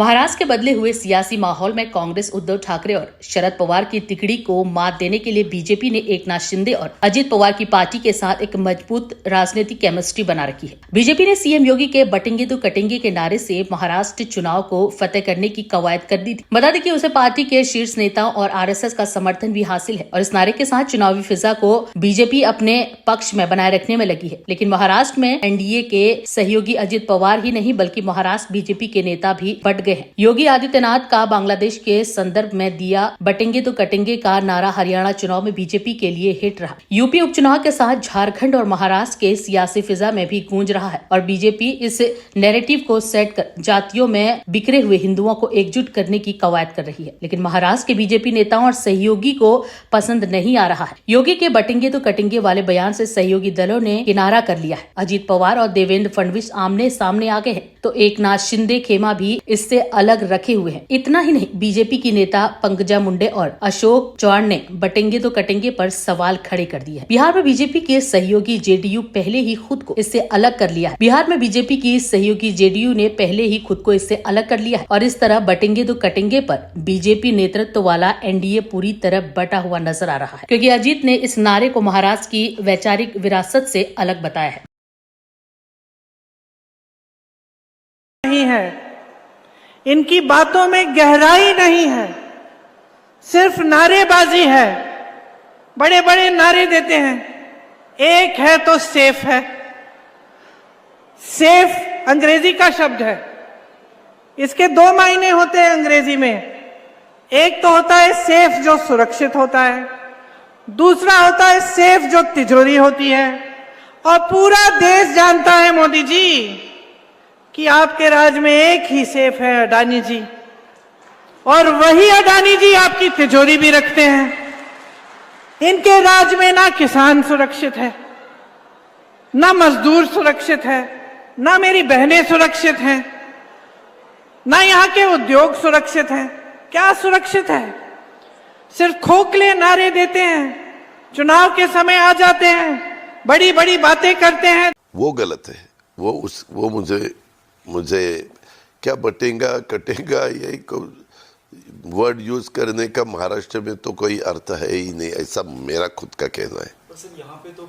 महाराष्ट्र के बदले हुए सियासी माहौल में कांग्रेस उद्धव ठाकरे और शरद पवार की तिकड़ी को मात देने के लिए बीजेपी ने एकनाथ शिंदे और अजित पवार की पार्टी के साथ एक मजबूत राजनीतिक केमिस्ट्री बना रखी है। बीजेपी ने सीएम योगी के बटेंगे तो कटेंगे के नारे से महाराष्ट्र चुनाव को फतेह करने की कवायद कर दी थी। बता दें कि उसे पार्टी के शीर्ष नेताओं और आरएसएस का समर्थन भी हासिल है और इस नारे के साथ चुनावी फिजा को बीजेपी अपने पक्ष में बनाए रखने में लगी है। लेकिन महाराष्ट्र में एनडीए के सहयोगी अजित पवार ही नहीं बल्कि महाराष्ट्र बीजेपी के नेता भी बट गए हैं। योगी आदित्यनाथ का बांग्लादेश के संदर्भ में दिया बटेंगे तो कटेंगे का नारा हरियाणा चुनाव में बीजेपी के लिए हिट रहा। यूपी उपचुनाव के साथ झारखंड और महाराष्ट्र के सियासी फिजा में भी गूंज रहा है और बीजेपी इस नैरेटिव को सेट कर जातियों में बिखरे हुए हिंदुओं को एकजुट करने की कवायद कर रही है। लेकिन महाराष्ट्र के बीजेपी नेताओं और सहयोगी को पसंद नहीं आ रहा है। योगी के बटेंगे तो कटेंगे वाले बयान से सहयोगी दलों ने किनारा कर लिया है। अजित पवार और देवेंद्र फडणवीस आमने सामने आ गए हैं तो एकनाथ शिंदे खेमा भी इससे अलग रखे हुए हैं। इतना ही नहीं, बीजेपी की नेता पंकजा मुंडे और अशोक चौहान ने बटेंगे तो कटेंगे पर सवाल खड़े कर दिए हैं। बिहार में बीजेपी के सहयोगी जेडीयू पहले ही खुद को इससे अलग कर लिया है। बिहार में बीजेपी की सहयोगी जेडीयू ने पहले ही खुद को इससे अलग कर लिया है और इस तरह बटेंगे तो कटेंगे पर बीजेपी नेतृत्व वाला एनडीए पूरी तरह बटा हुआ नजर आ रहा है, क्योंकि अजीत ने इस नारे को महाराष्ट्र की वैचारिक विरासत से अलग बताया है। नहीं है, इनकी बातों में गहराई नहीं है, सिर्फ नारेबाजी है। बड़े बड़े नारे देते हैं। एक है तो सेफ है। सेफ अंग्रेजी का शब्द है। इसके दो मायने होते हैं अंग्रेजी में। एक तो होता है सेफ जो सुरक्षित होता है, दूसरा होता है सेफ जो तिजोरी होती है। और पूरा देश जानता है मोदी जी कि आपके राज में एक ही सेफ है, अडानी जी, और वही अडानी जी आपकी तिजोरी भी रखते हैं। इनके राज में ना किसान सुरक्षित है, ना मजदूर सुरक्षित है, ना मेरी बहनें सुरक्षित हैं, ना यहाँ के उद्योग सुरक्षित हैं। क्या सुरक्षित है? सिर्फ खोखले नारे देते हैं, चुनाव के समय आ जाते हैं, बड़ी बड़ी बातें करते हैं। वो गलत है। वो मुझे क्या बटेगा कटेगा यही वर्ड यूज करने का महाराष्ट्र में तो कोई अर्थ है ही नहीं, ऐसा मेरा खुद का कहना है। पर सर यहाँ पे तो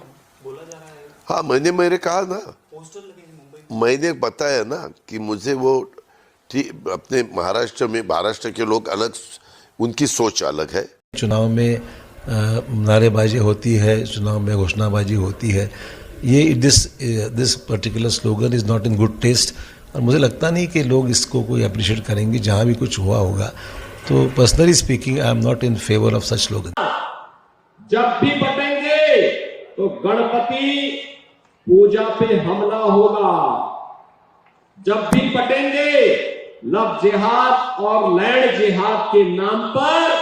बोला जा रहा है। हाँ, मैंने कहा ना, पोस्टर लगेंगे मुंबई। मैंने बताया ना कि मुझे वो ठीक अपने महाराष्ट्र के लोग अलग, उनकी सोच अलग है। चुनाव में नारेबाजी होती है, चुनाव में घोषणाबाजी होती है। ये this particular slogan is not in good taste और मुझे लगता नहीं कि लोग इसको कोई अप्रिशिएट करेंगे। जहाँ भी कुछ हुआ होगा तो personally speaking I am not in favour of such slogan. जब भी बटेंगे तो गणपति पूजा पे हमला होगा। जब भी बटेंगे लव जिहाद और लैंड जिहाद के नाम पर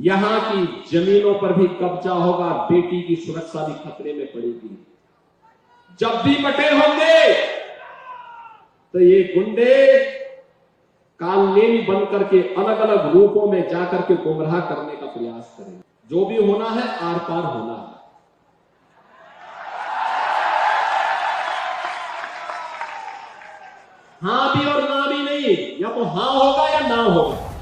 यहां की जमीनों पर भी कब्जा होगा, बेटी की सुरक्षा भी खतरे में पड़ेगी। जब भी बटे होंगे तो ये गुंडे कालनेमी बन करके अलग अलग रूपों में जाकर के गुमराह करने का प्रयास करेंगे। जो भी होना है आर पार होना है। हाँ भी और ना भी नहीं, या तो हाँ होगा या ना होगा।